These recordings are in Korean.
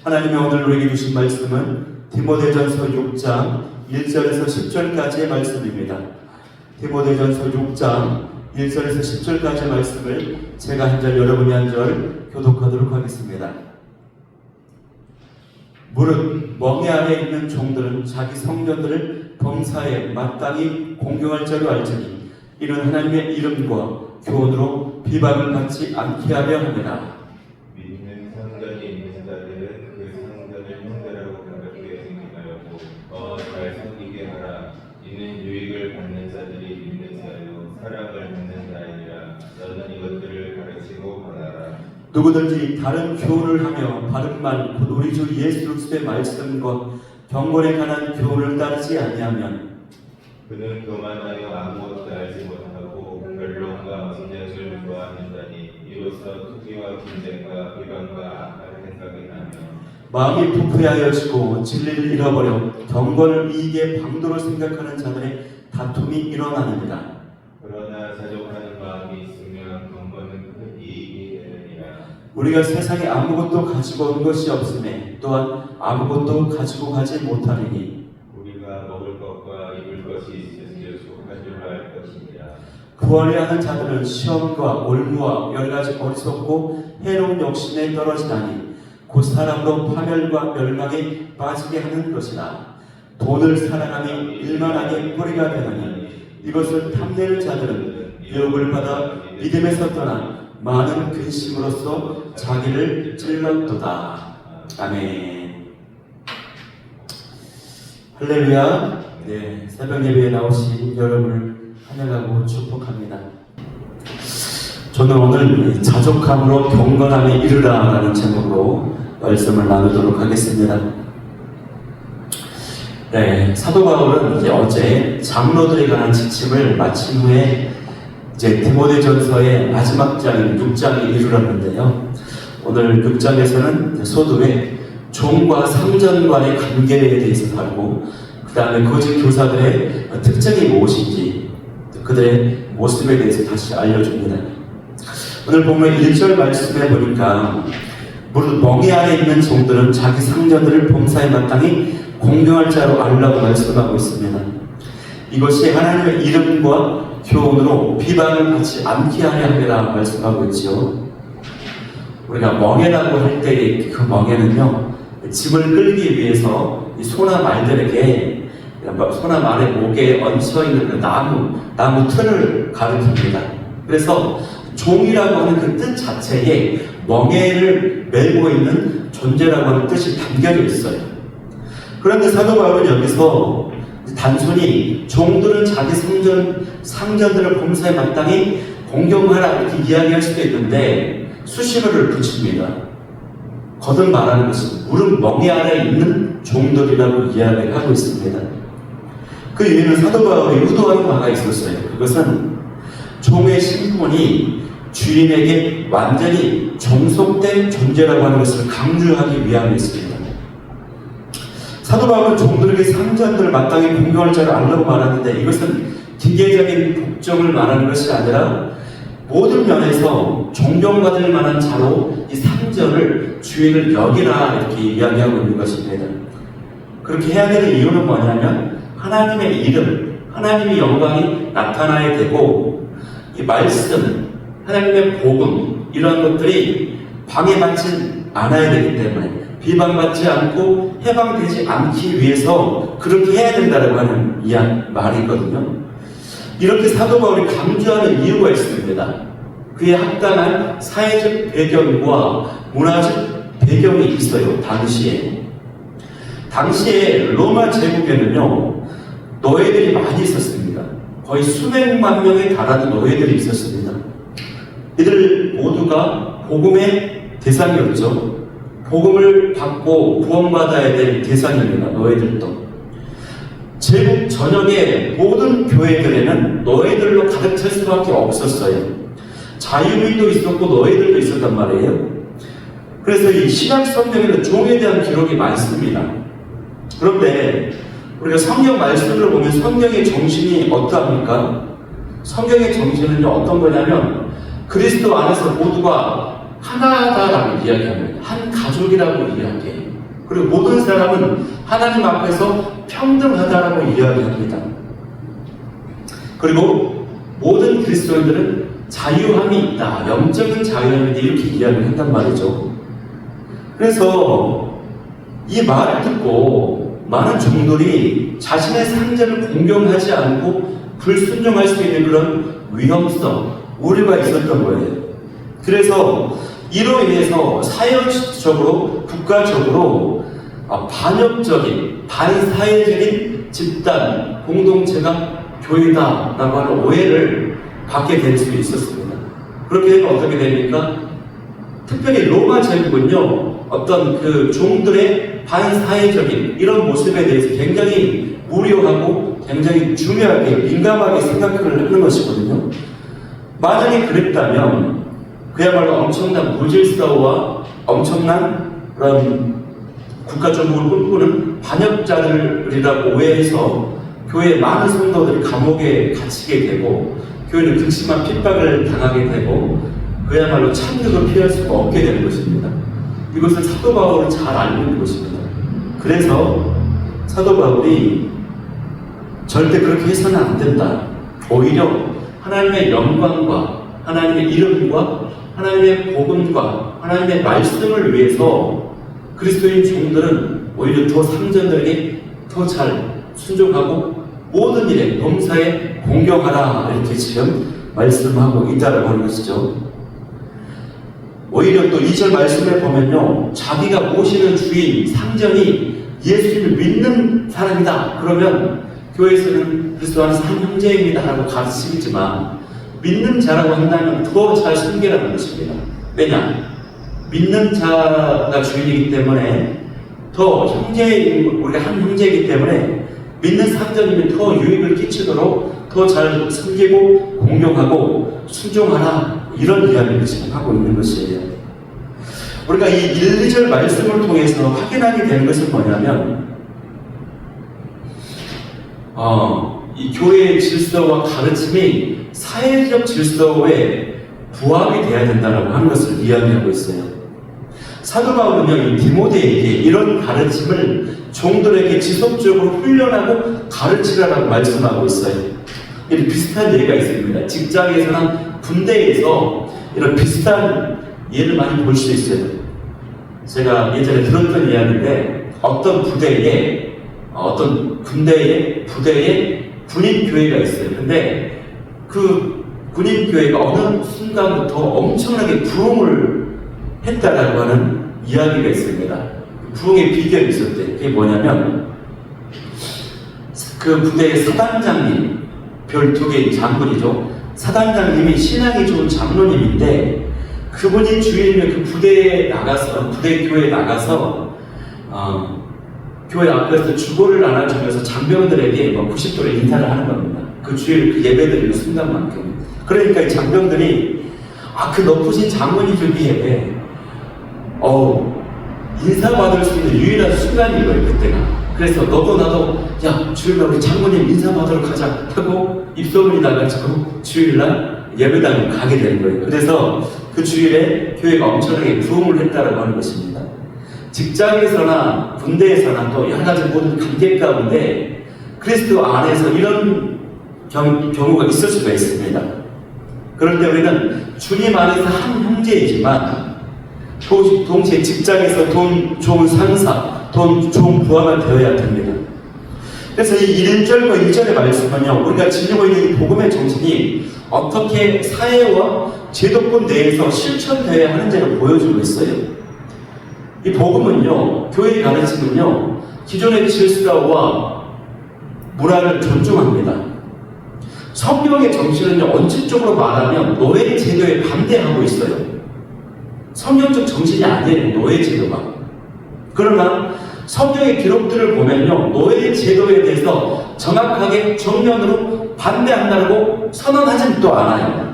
하나님이 오늘 우리에게 주신 말씀은 디모데전서 6장 1절에서 10절까지의 말씀입니다. 디모데전서 6장 1절에서 10절까지의 말씀을 제가 한 절, 여러분이 한 절 교독하도록 하겠습니다. 무릇 멍에 안에 있는 종들은 자기 성전들을 범사에 마땅히 공경할 자로 알지니 이는 하나님의 이름과 교훈으로 비방을 받지 않게 하려 합니다. 믿는 성전이 있는 자들은 그 성전을 형제라고 가볍게 생각하였고 잘 섬기게 하라. 이는 유익을 받는 자들이 믿는 자요 사랑을 받는 자이니라. 너는 이것들을 가르치고 권하라. 누구든지 다른 교훈을 하며 바른 말 곧 우리 주 예수 그리스도의 말씀과 경건에 관한 교훈을 따르지 아니하면 그는 교만하여 아무것도 알지 못하고 변론과 진яз을 좋아하는 자니 이로써 투기와 분쟁과 비방과 악한 생각이 나며 마음이 부패하여지고 진리를 잃어버려 경건을 이익의 방도로 생각하는 자들의 다툼이 일어나느니라. 그러나 자족하는 마음이 있으면 경건은 큰 이익이 되느니라. 우리가 세상에 아무것도 가지고 온 것이 없음에 또한 아무것도 가지고 가지 못하리니 우리가 먹을 것과 입을 것이 있으니 속한 줄로 알 것이니라. 구하려 하는 자들은 시험과 올무와 여러가지 어리석고 해로운 욕심에 떨어지나니 곧 사람으로 파멸과 멸망에 빠지게 하는 것이라. 돈을 사랑하며 일만하게 뿌리가 되나니 이것을 탐내는 자들은 유혹을 받아 믿음에서 떠나 많은 근심으로써 자기를 찔렀도다. 아멘. 할렐루야. 네, 새벽 예배에 나오신 여러분을 환영하고 축복합니다. 저는 오늘 자족함으로 경건함에 이르라라는 제목으로 말씀을 나누도록 하겠습니다. 네, 사도 바울은 어제 장로들에 관한 지침을 마친 후에 디모데전서의 마지막 장인 6장에 이르렀는데요. 오늘 6장에서는 소두에 종과 상전과의 관계에 대해서 다루고 그 다음에 거짓 교사들의 특징이 무엇인지 그들의 모습에 대해서 다시 알려줍니다. 오늘 보면 1절 말씀에 보니까 무릇 멍에 안에 있는 종들은 자기 상전들을 범사에 마땅히 공경할 자로 알라고 말씀하고 있습니다. 이것이 하나님의 이름과 교훈으로 비방을 받지 않게 하려 함이라 말씀하고 있지요. 우리가 멍에라고 할 때 그 멍에는요, 짐을 끌기 위해서 이 소나 말들에게 소나 말의 목에 얹혀 있는 그 나무 튼을 가리킵니다. 그래서 종이라고 하는 그 뜻 자체에 멍에를 메고 있는 존재라고 하는 뜻이 담겨져 있어요. 그런데 사도 바울은 여기서 단순히 종들은 자기 상전들을 범사에 마땅히 공경하라 이렇게 이야기할 수도 있는데 수식어를 붙입니다. 거듭 말하는 것은 무릇 멍에 안에 있는 종들이라고 이야기를 하고 있습니다. 그 이유는 사도 바울이 의도하는 바가 있었어요. 그것은 종의 신분이 주인에게 완전히 종속된 존재라고 하는 것을 강조하기 위함이었습니다. 사도 바울은 종들에게 상전들을 마땅히 공경할 자를 알라고 말하는데 이것은 기계적인 복종을 말하는 것이 아니라 모든 면에서 존경받을 만한 자로 이 상전을 주인을 여기라 이렇게 이야기하고 있는 것입니다. 그렇게 해야 되는 이유는 뭐냐면 하나님의 이름, 하나님의 영광이 나타나야 되고 이 말씀, 하나님의 복음 이런 것들이 방해받지 않아야 되기 때문에 비방받지 않고 해방되지 않기 위해서 그렇게 해야 된다고 하는 말이거든요. 이렇게 사도 바울이 강조하는 이유가 있습니다. 그에 합당한 사회적 배경과 문화적 배경이 있어요. 당시에 로마 제국에는요 노예들이 많이 있었습니다. 거의 수백만 명에 달하는 노예들이 있었습니다. 이들 모두가 복음의 대상이었죠. 복음을 받고 구원받아야 될 대상입니다. 노예들도. 제국 전역의 모든 교회들에는 노예들로 가득 찰 수밖에 없었어요. 자유민도 있었고 노예들도 있었단 말이에요. 그래서 이 신약 성경에는 종에 대한 기록이 많습니다. 그런데 우리가 성경 말씀을 보면 성경의 정신이 어떠합니까? 성경의 정신은요 어떤 거냐면 그리스도 안에서 모두가 하나다라고 이야기합니다. 한 가족이라고 이야기해요. 그리고 모든 사람은 하나님 앞에서 평등하다라고 이야기합니다. 그리고 모든 그리스도인들은 자유함이 있다, 영적인 자유함이 있다, 이렇게 이야기를 한단 말이죠. 그래서 이 말을 듣고 많은 종들이 자신의 상전을 공경하지 않고 불순종할 수 있는 그런 위험성, 우려가 있었던 거예요. 그래서 이로 인해서 사회적으로, 국가적으로 반역적인, 반사회적인 집단, 공동체가 교회다라고 하는 오해를 받게 될 수 있었습니다. 그렇게 되면 어떻게 됩니까? 특별히 로마 제국은요, 어떤 그 종들의 반사회적인 이런 모습에 대해서 굉장히 우려하고 굉장히 중요하게 민감하게 생각을 하는 것이거든요. 만약에 그랬다면 그야말로 엄청난 무질서와 엄청난 그런 국가적으로 꿈꾸는 반역자들이라고 오해해서 교회의 많은 성도들이 감옥에 갇히게 되고 교회는 극심한 핍박을 당하게 되고 그야말로 참극을 피할 수가 없게 되는 것입니다. 이것을 사도 바울은 잘 알고 있는 것입니다. 그래서 사도 바울이 절대 그렇게 해서는 안 된다. 오히려 하나님의 영광과 하나님의 이름과 하나님의 복음과 하나님의 말씀을 위해서 그리스도인 종들은 오히려 더 상전들에게 더 잘 순종하고 모든 일에 범사에 공경하라, 이렇게 지금 말씀하고 있다라고 하는 것이죠. 오히려 또 2절 말씀을 보면요, 자기가 모시는 주인, 상전이 예수님을 믿는 사람이다 그러면 교회에서는 그리스도 안에서 한 형제입니다 라고 가르치지만 믿는 자라고 한다면 더 잘 섬기라는 것입니다. 왜냐? 믿는 자가 주인이기 때문에 더 우리가 한 형제이기 때문에 믿는 상전이면 더 유익을 끼치도록 더 잘 섬기고 공경하고 순종하라, 이런 이야기를 지금 하고 있는 것이에요. 우리가 이 1, 2절 말씀을 통해서 확인하게 되는 것은 뭐냐면 이 교회의 질서와 가르침이 사회적 질서에 부합이 돼야 된다고 하는 것을 이야기하고 있어요. 사도 바울은요, 이 디모데에게 이런 가르침을 종들에게 지속적으로 훈련하고 가르치라고 말씀하고 있어요. 이런 비슷한 예가 있습니다. 직장에서나 군대에서 이런 비슷한 예를 많이 볼 수 있어요. 제가 예전에 들었던 이야기인데 어떤 부대에 어떤 군대의 부대에 군인교회가 있어요. 근데 그 군인교회가 어느 순간부터 엄청나게 부흥을 했다라고 하는 이야기가 있습니다. 부흥의 비결이 있었대요. 그게 뭐냐면 그 부대의 사단장님, 별 2개의 장군이죠. 사단장님이 신앙이 좋은 장로님인데 그분이 주일이면 그 부대에 나가서, 부대 교회에 나가서 교회 앞에서 주보를 나눠주면서 장병들에게 90도로 인사를 하는 겁니다. 그 주일 그 예배드리는 순간만큼. 그러니까 이 장병들이 그 높으신 장군이 저기에 인사받을 수 있는 유일한 순간인 거예요, 그때가. 그래서 너도 나도 야, 주일날 우리 장군님 인사받으러 가자 하고 입소문이 나가지고 주일날 예배당을 가게 되는 거예요. 그래서 그 주일에 교회가 엄청나게 부흥을 했다라고 하는 것입니다. 직장에서나 군대에서나 또 여러 가지 모든 관계 가운데 그리스도 안에서 이런 경우가 있을 수가 있습니다. 그런데 우리는 주님 안에서 한 형제이지만 동시에 직장에서 돈 좋은 상사, 돈 좋은 부하가 되어야 됩니다. 그래서 이 1절과 2절의 말씀은요, 우리가 지니고 있는 이 복음의 정신이 어떻게 사회와 제도권 내에서 실천되어야 하는지를 보여주고 있어요. 이 복음은요, 교회의 가르침은요, 기존의 질서와 문화를 존중합니다. 성경의 정신은요, 원칙적으로 말하면 노예 제도에 반대하고 있어요. 성경적 정신이 아니에요, 노예 제도가. 그러나 성경의 기록들을 보면요, 노예 제도에 대해서 정확하게 정면으로 반대한다고 선언하지는 또 않아요.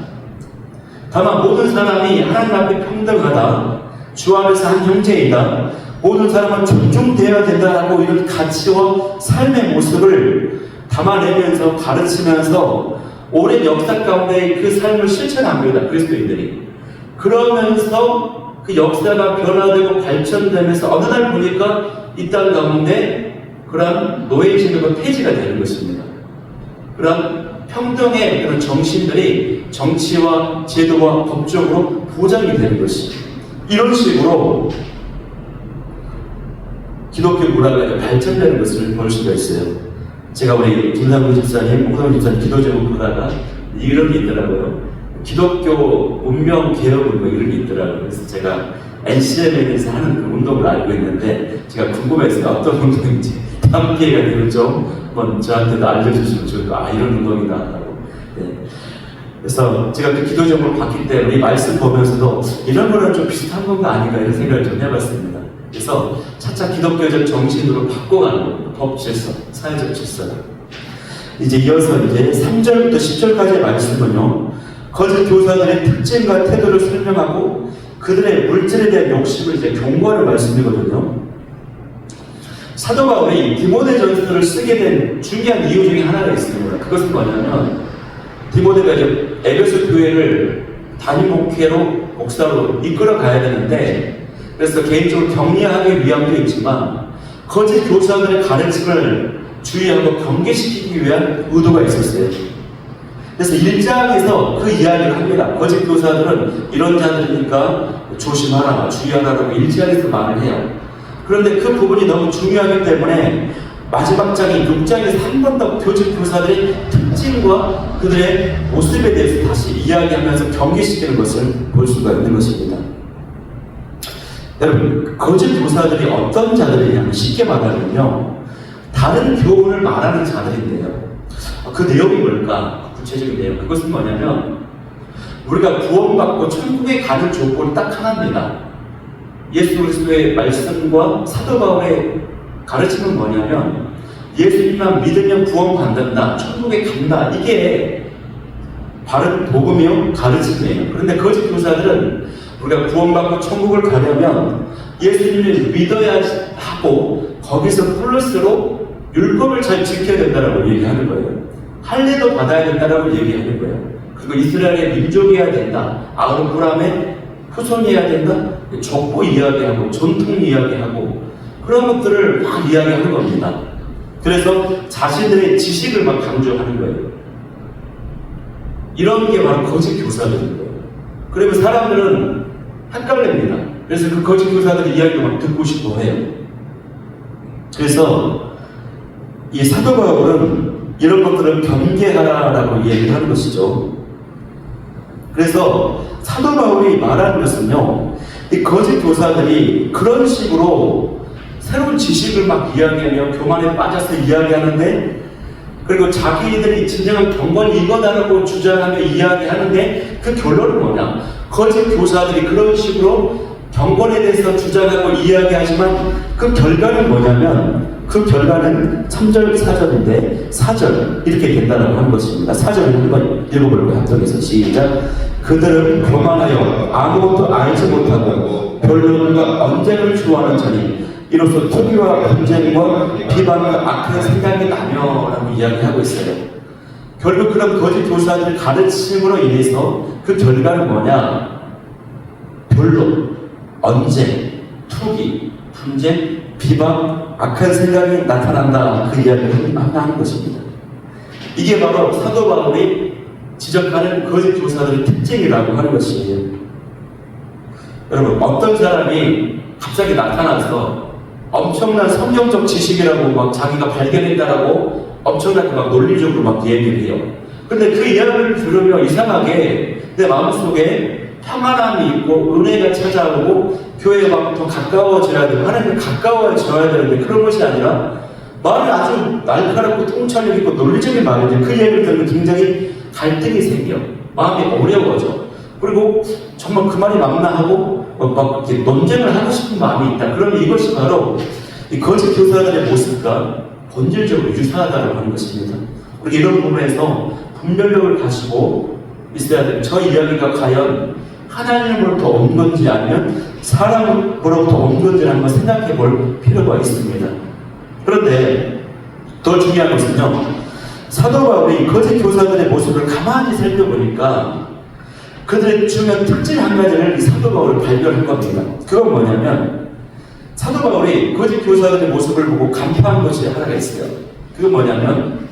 다만 모든 사람이 하나님 앞에 평등하다, 주 안에서 한 형제이다, 모든 사람은 존중되어야 된다라고 이런 가치와 삶의 모습을 담아내면서 가르치면서 오랜 역사 가운데 그 삶을 실천합니다, 그리스도인들이. 그러면서 그 역사가 변화되고 발전되면서 어느 날 보니까 이 땅 가운데 그러한 노예제도가 폐지가 되는 것입니다. 그러한 평등의 그런 정신들이 정치와 제도와 법적으로 보장이 되는 것이 이런 식으로 기독교 문화가 이제 발전되는 것을 볼 수가 있어요. 제가 우리 김상구 집사님, 홍성훈 집사님 기도 제목 보다가 이런 게 있더라고요. 기독교 운명 개혁은 뭐 이런 게 있더라고요. 그래서 제가 NCM에 대해서 하는 그 운동을 알고 있는데 제가 궁금해서 어떤 운동인지 다음 기회가 되면 좀 한번 저한테도 알려주시면 좋을 것 같아요. 이런 운동이다 하고. 네. 그래서 제가 그 기도 제목을 봤기 때문에 이 말씀 보면서도 이런 거랑 좀 비슷한 건가 아닌가 이런 생각을 좀 해봤습니다. 그래서 차차 기독교적 정신으로 바꿔가는 법 질서, 사회적 질서. 이제 이어서 이제 3절부터 10절까지의 말씀은요, 거짓 교사들의 특징과 태도를 설명하고 그들의 물질에 대한 욕심을 이제 경고하는 말씀이거든요. 사도 바울이 디모데전서를 쓰게 된 중요한 이유 중에 하나가 있습니다. 그것은 뭐냐면 디모데가 이제 에베소 교회를 단임 목회로 목사로 이끌어 가야 되는데 그래서 개인적으로 격려하기 위함도 있지만 거짓 교사들의 가르침을 주의하고 경계시키기 위한 의도가 있었어요. 그래서 1장에서 그 이야기를 합니다. 거짓 교사들은 이런 자들이니까 조심하라, 주의하라라고 1장에서 말을 해요. 그런데 그 부분이 너무 중요하기 때문에 마지막 장인 6장에서 한 번 더 거짓 교사들의 특징과 그들의 모습에 대해서 다시 이야기하면서 경계시키는 것을 볼 수가 있는 것입니다. 여러분, 거짓 교사들이 어떤 자들이냐면 쉽게 말하면요, 다른 교훈을 말하는 자들인데요. 그 내용이 뭘까? 구체적인 내용. 그것은 뭐냐면 우리가 구원받고 천국에 가는 조건이 딱 하나입니다. 예수 그리스도의 말씀과 사도 바울의 가르침은 뭐냐면 예수님만 믿으면 구원받는다, 천국에 간다. 이게 바른 복음이요, 가르침이에요. 그런데 거짓 교사들은 우리가 구원받고 천국을 가려면 예수님을 믿어야 하고 거기서 플러스로 율법을 잘 지켜야 된다고 얘기하는 거예요. 할례도 받아야 된다고 얘기하는 거예요. 그리고 이스라엘의 민족이어야 된다. 아브라함의 후손이어야 된다. 족보 이야기하고 전통 이야기하고 그런 것들을 막 이야기하는 겁니다. 그래서 자신들의 지식을 막 강조하는 거예요. 이런 게 바로 거짓 교사들인 거예요. 그러면 사람들은 헷갈립니다. 그래서 그 거짓 교사들의 이야기를 막 듣고 싶어 해요. 그래서 이 사도 바울은 이런 것들을 경계하라라고 얘기를 하는 것이죠. 그래서 사도 바울이 말하는 것은요, 이 거짓 교사들이 그런 식으로 새로운 지식을 막 이야기하며 교만에 빠져서 이야기하는데, 그리고 자기들이 진정한 경건이 이거다라고 주장하며 이야기하는데 그 결론은 뭐냐? 거짓 교사들이 그런 식으로 경건에 대해서 주장하고 이야기하지만 그 결과는 뭐냐면 그 결과는 3절 4절인데 4절 이렇게 된다고 하는 것입니다. 4절을 한번 읽어볼까요? 합동해서 시작. 그들은 교만하여 아무것도 알지 못하고 변론과 언쟁을 좋아하는 자니 이로써 투기와 분쟁과 비방과 악한 생각이 나며라고 이야기하고 있어요. 결국 그런 거짓 교사들의 가르침으로 인해서 그 결과는 뭐냐? 변론, 언쟁, 투기, 분쟁, 비방, 악한 생각이 나타난다. 그 이야기를 하는 것입니다. 이게 바로 사도 바울이 지적하는 거짓 교사들의 특징이라고 하는 것이에요. 여러분, 어떤 사람이 갑자기 나타나서 엄청난 성경적 지식이라고 막 자기가 발견했다라고 엄청나게 막 논리적으로 막 얘기를 해요. 근데 그 이야기를 들으며 이상하게 내 마음속에 평안함이 있고 은혜가 찾아오고 교회에 막 더 가까워져야 되고 하나님께 가까워져야 되는데 그런 것이 아니라 말이 아주 날카롭고 통찰력 있고 논리적인 말인데 그 얘기를 들으면 굉장히 갈등이 생겨. 마음이 어려워져. 그리고 정말 그 말이 맞나 하고 막 이렇게 논쟁을 하고 싶은 마음이 있다. 그러면 이것이 바로 이 거짓 교사들의 모습과 본질적으로 유사하다고 하는 것입니다. 우리 이런 부분에서 분별력을 가지고 있어야 돼요. 저 이야기가 과연 하나님으로부터 온 건지 아니면 사람으로부터 온 건지 한번 생각해 볼 필요가 있습니다. 그런데 더 중요한 것은요, 사도 바울이 거짓 교사들의 모습을 가만히 살펴보니까 그들의 중요한 특징 한 가지를 이 사도 바울이 발견한 겁니다. 그건 뭐냐면 사도 바울이 거짓 교사들의 모습을 보고 간파한 것이 하나가 있어요. 그건 뭐냐면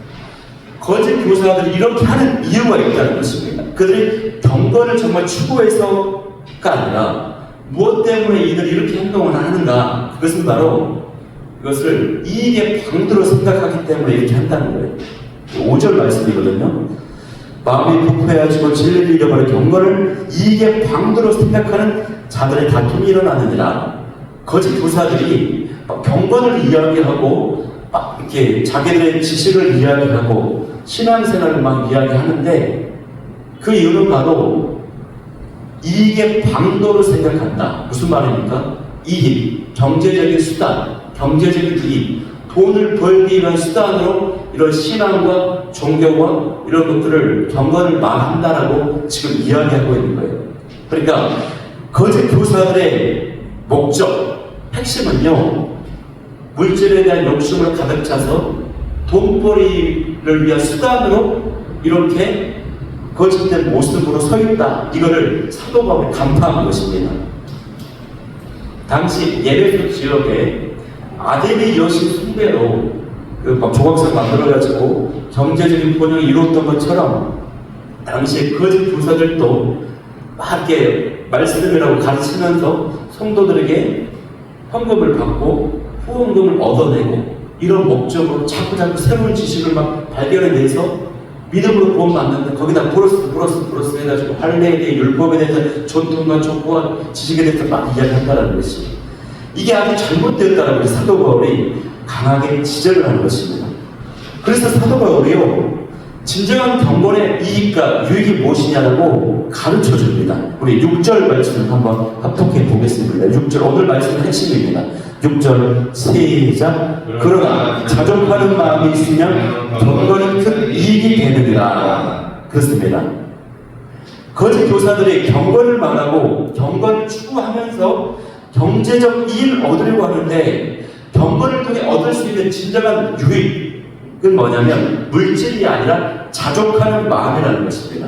거짓 교사들이 이렇게 하는 이유가 있다는 것입니다. 그들이 경건을 정말 추구해서가 아니라 무엇 때문에 이들이 이렇게 행동을 하는가, 그것은 바로 이것을 이익의 방도로 생각하기 때문에 이렇게 한다는 거예요. 5절 말씀이거든요. 마음이 부패해지고 진리를 잃어버려 경건을 이익의 방도로 생각하는 자들의 다툼이 일어나느니라. 거짓 교사들이 경건을 이야기하고 막 이렇게 자기들의 지식을 이야기하고 신앙생활을 막 이야기하는데 그 이유는 바로 이익의 방도로 생각한다. 무슨 말입니까? 이익, 경제적인 수단, 경제적인 이익, 돈을 벌기 위한 수단으로 이런 신앙과 종교와 이런 것들을 경건을 말한다라고 지금 이야기하고 있는 거예요. 그러니까 거짓 교사들의 목적, 핵심은요, 물질에 대한 욕심을 가득 차서 돈벌이를 위한 수단으로 이렇게 거짓된 모습으로 서 있다. 이거를 사도 바울이 간파한 것입니다. 당시 예배소 지역에 아데미 여신 숭배로 막 조각상 만들어가지고 경제적인 번영이 이루었던 것처럼 당시에 거짓 교사들도 막 이렇게 말씀이라고 가르치면서 성도들에게 헌금을 받고 후원금을 얻어내고 이런 목적으로 자꾸 새로운 지식을 막 발견해내서 믿음으로 구원받는데 거기다 플러스 해가지고 할례에 대해 율법에 대해서 전통과 족보와 지식에 대해서 막 이야기한다는 것이 이게 아주 잘못되었다는 것을 사도 바울이 강하게 지적을 하는 것입니다. 그래서 사도 바울이요 진정한 경건의 이익과 유익이 무엇이냐라고 가르쳐 줍니다. 우리 6절 말씀을 한번 합독해 보겠습니다. 6절 오늘 말씀은 핵심입니다. 6절 시작. 그러나 자족하는 마음이 있으면 경건은 큰 이익이 되느니라. 그렇습니다. 거짓 교사들이 경건을 말하고 경건을 추구하면서 경제적 이익을 얻으려고 하는데 경건을 통해 얻을 수 있는 진정한 유익은 뭐냐면 물질이 아니라 자족하는 마음이라는 것입니다.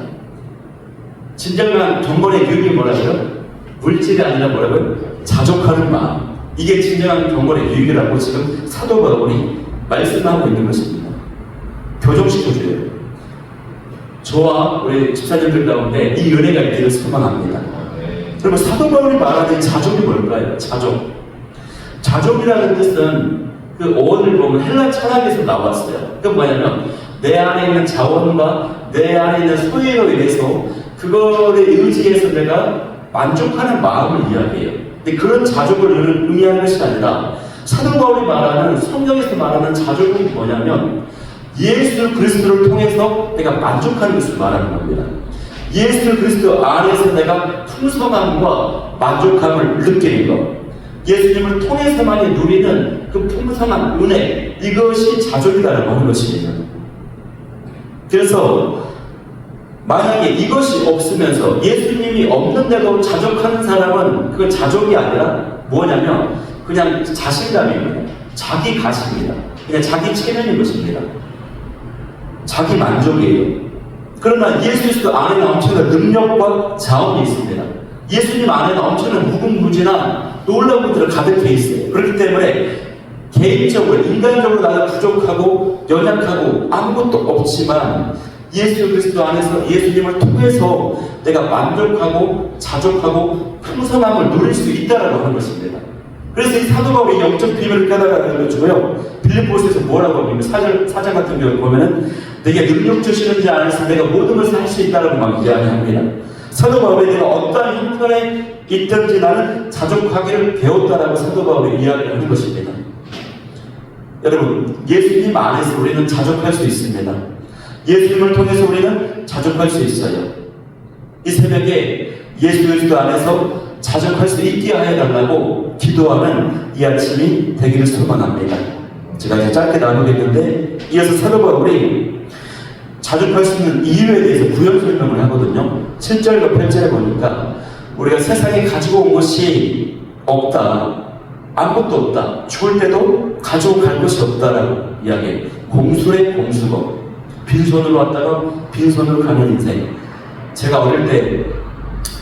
진정한 경건의 유익이 뭐라고요? 물질이 아니라 뭐라고요? 자족하는 마음. 이게 진정한 경건의 유익이라고 지금 사도 바울이 말씀하고 있는 것입니다. 교정시켜줘요. 저와 우리 집사님들 가운데 이 은혜가 있기를 소망합니다. 그러면 사도 바울이 말하는 자족이 뭘까요? 자족. 자족이라는 뜻은 그 어원을 보면 헬라 철학에서 나왔어요. 그건 뭐냐면 내 안에 있는 자원과 내 안에 있는 소유로 인해서 그거를 의지해서 내가 만족하는 마음을 이야기해요. 근데 그런 자족을 의미하는 것이 아니라 사도 바울이 말하는 성경에서 말하는 자족은 뭐냐면 예수 그리스도를 통해서 내가 만족하는 것을 말하는 겁니다. 예수 그리스도 안에서 내가 풍성함과 만족함을 느끼는 것, 예수님을 통해서만이 누리는 그 풍성한 은혜, 이것이 자족이라고 하는 것입니다. 그래서 만약에 이것이 없으면서 예수님이 없는데도 자족하는 사람은 그건 자족이 아니라 뭐냐면 그냥 자신감입니다. 자기 가십니다. 그냥 자기 체면인 것입니다. 자기 만족이에요. 그러나 예수 그리스도 안에는 엄청난 능력과 자원이 있습니다. 예수님 안에는 엄청난 무궁무진한 놀라운 것들을 가득해 있어요. 그렇기 때문에 개인적으로 인간적으로 나는 부족하고 연약하고 아무것도 없지만 예수 그리스도 안에서 예수님을 통해서 내가 만족하고 자족하고 풍성함을 누릴 수 있다라고 하는 것입니다. 그래서 이 사도 바울이 영적 비밀을 깨달아가는 거고요. 빌립보서에서 뭐라고 하냐면 4장 같은 경우 보면은 내게 능력 주시는 자 안에서 내가 모든 것을 할 수 있다라고 막 이야기합니다. 사도 바울이 내가 어떠한 형편에 있든지 나는 자족하기를 배웠다라고 사도 바울이 이야기를 하는 것입니다. 여러분, 예수님 안에서 우리는 자족할 수 있습니다. 예수님을 통해서 우리는 자족할 수 있어요. 이 새벽에 예수 그리스도 안에서 자족할 수 있게 하여 달라고 기도하는 이 아침이 되기를 소망합니다. 제가 이제 짧게 나누겠는데 이어서 사도 바울이 자족할 수 있는 이유에 대해서 부연 설명을 하거든요. 7절과 8절에 보니까 우리가 세상에 가지고 온 것이 없다, 아무것도 없다, 죽을 때도 가지고 갈 것이 없다라고 이야기해요. 공수의 공수거, 빈손으로 왔다가 빈손으로 가는 인생. 제가 어릴 때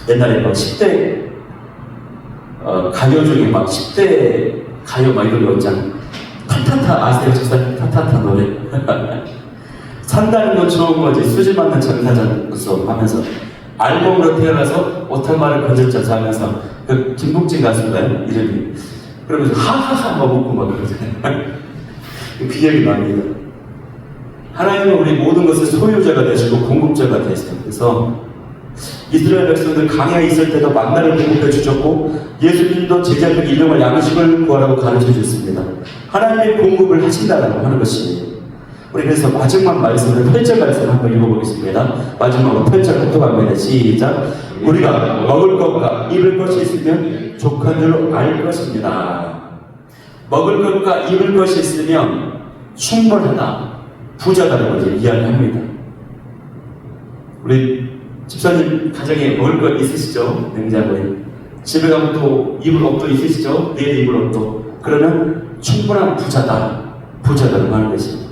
옛날에 막 10대 가요 중에 막 10대 가요 막 이런 거 있잖아요. 타타타 아세요? 집사님 타타타 노래. 산다는 건 좋은 거지 수지 맞는 전사자로서 하면서 알몸으로 태어나서 오탄마를 건졌자 하면서 그 김국진 가수인가요? 이름이. 그러면서 하하하 막 웃고 막 그러잖아요. 그 기억이 납니다. 하나님은 우리 모든 것의 소유자가 되시고 공급자가 되세요. 그래서 이스라엘 백성들 강야에 있을 때도 만나를 공급해 주셨고 예수님도 제자들 일용할 양식을 구하라고 가르쳐 주셨습니다. 하나님의 공급을 하신다라고 하는 것입니다. 우리 그래서 마지막 말씀을 8절 말씀 한번 읽어보겠습니다. 마지막으로 8절 합독합니다. 시작. 우리가 먹을 것과 입을 것이 있으면 족한 줄 알 것입니다. 먹을 것과 입을 것이 있으면 충분하다, 부자다라고 이제 이야기합니다. 우리 집사님 가정에 먹을 것 있으시죠? 냉장고에. 집에 가면 또 입을 옷도 있으시죠? 내일 입을 옷도. 그러면 충분한 부자다라고 하는 것입니다.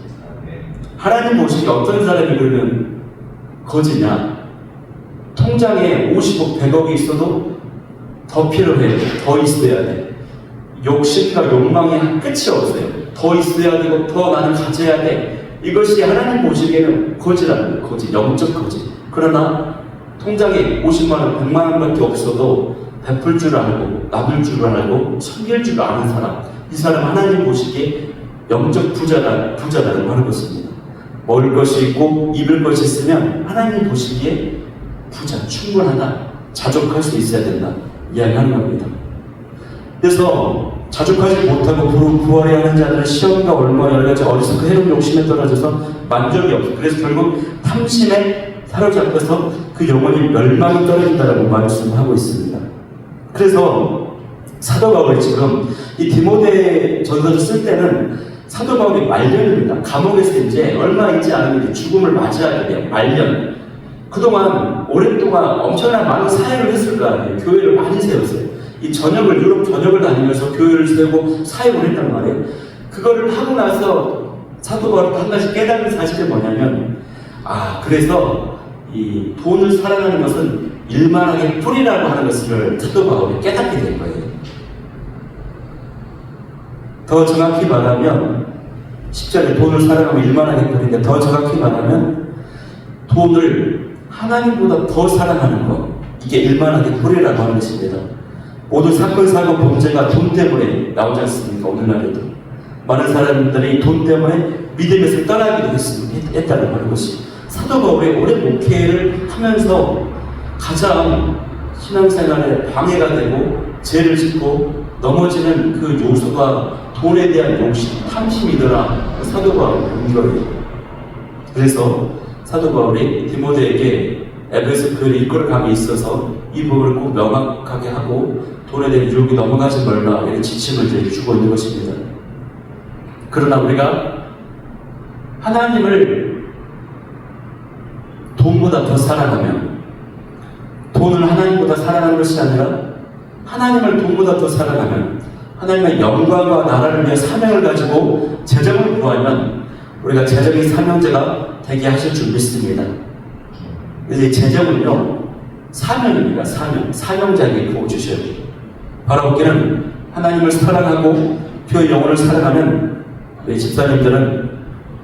하나님 보시기에 어떤 사람이 그러면 거지냐? 통장에 50억, 100억이 있어도 더 필요해. 더 있어야 돼. 욕심과 욕망이 끝이 없어요. 더 있어야 되고 더 나는 가져야 돼. 이것이 하나님 보시기에는 거지라는 거예요. 거지, 영적 거지. 그러나 통장에 50만 원, 100만 원밖에 없어도 베풀 줄 알고 나눌 줄 알고 섬길 줄 아는 사람. 이 사람 하나님 보시기에 영적 부자다라고 하는 것입니다. 먹을 것이 있고 입을 것이 있으면 하나님 보시기에 부자, 충분하다, 자족할 수 있어야 된다 이야기하는 겁니다. 그래서 자족하지 못하고 부활해야 하는 자들은 시험과 얼마 여러 가지 어리석고 해로운 욕심에 떨어져서 만족이 없어. 그래서 결국 탐심에 사로잡혀서 그 영혼이 멸망이 떨어진다라고 말씀하고 있습니다. 그래서 사도 바울이 지금 이 디모데 전서를 쓸 때는 사도 바울이 말년입니다. 감옥에서 이제 얼마 있지 않으면 죽음을 맞이하게 돼요. 말년. 그동안 오랫동안 엄청난 많은 사역을 했을 거 아니에요. 교회를 많이 세웠어요. 이 유럽 전역을 다니면서 교회를 세우고 사역을 했단 말이에요. 그거를 하고 나서 사도 바울이 한 가지 깨달은 사실이 뭐냐면, 그래서 이 돈을 사랑하는 것은 일만하게 뿌리라고 하는 것을 사도 바울이 깨닫게 된 거예요. 더 정확히 말하면 10절에 돈을 사랑하면 일만하게 뿌리인데 더 정확히 말하면 돈을 하나님보다 더 사랑하는 것, 이게 일만하게 뿌리라고 하는 것입니다. 모든 사건, 사고, 범죄가 돈 때문에 나오지 않습니까? 오늘날에도 많은 사람들이 돈 때문에 믿음에서 떠나기도 했다는 하는 것이 사도 바울의 오랜 목회를 하면서 가장 신앙생활에 방해가 되고 죄를 짓고 넘어지는 그 요소가 돈에 대한 욕심, 탐심이더라. 사도 바울이 본 거예요. 그래서 사도 바울이 디모데에게 에베소 교회를 이끌어감에 있어서 이 부분을 꼭 명확하게 하고 돈에 대한 유혹이 넘어가지 말라 이런 지침을 이제 주고 있는 것입니다. 그러나 우리가 하나님을 돈보다 더 사랑하면, 돈을 하나님보다 사랑하는 것이 아니라 하나님을 돈보다 더 사랑하면, 하나님의 영광과 나라를 위해 사명을 가지고 재정을 구하면 우리가 재정의 사명자가 되게 하실 줄 믿습니다. 그래서 재정은요, 사명입니다. 사명자에게 부어주셔야 돼요. 바로 우리는 하나님을 사랑하고 교회 영혼을 사랑하면 우리 집사님들은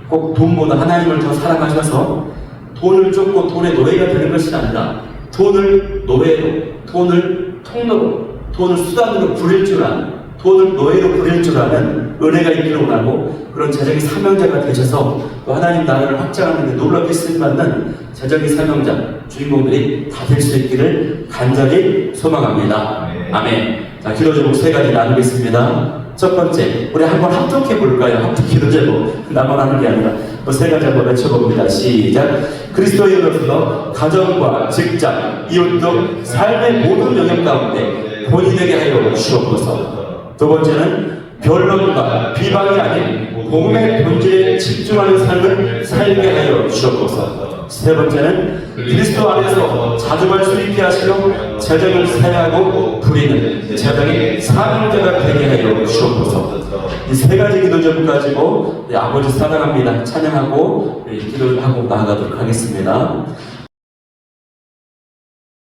꼭 돈보다 하나님을 더 사랑하셔서 돈을 쫓고 돈의 노예가 되는 것이 아니라 돈을 노예로, 돈을 통로로, 돈을 수단으로 부릴 줄 아는, 돈을 노예로 부릴 줄 아는 은혜가 있기를 원하고 그런 재정의 사명자가 되셔서 또 하나님 나라를 확장하는 데 놀랍게 쓰임받는 재정의 사명자, 주인공들이 다 될 수 있기를 간절히 소망합니다. 아멘. 자, 기도 제목 3가지 나누겠습니다. 첫 번째, 우리 한번 합독해 볼까요? 합독 기도 제목. 나만 하는 게 아니라 3가지 한번 외쳐봅니다. 시작. 그리스도인으로서 가정과 직장, 이웃 등 삶의 모든 영역 가운데 본인에게 하여 주옵소서. 두 번째는 변론과 비방이 아닌 복음의 본질에 집중하는 삶을 살게 하여 주옵소서. 세 번째는 그리스도 안에서 자족할 수 있게 하시고 재정을 사용하고 부리는 재정의 사명자가 되게 하여 주옵소서. 이 3가지 기도 제목 가지고 아버지 사랑합니다 찬양하고 기도를 하고 나아가도록 하겠습니다.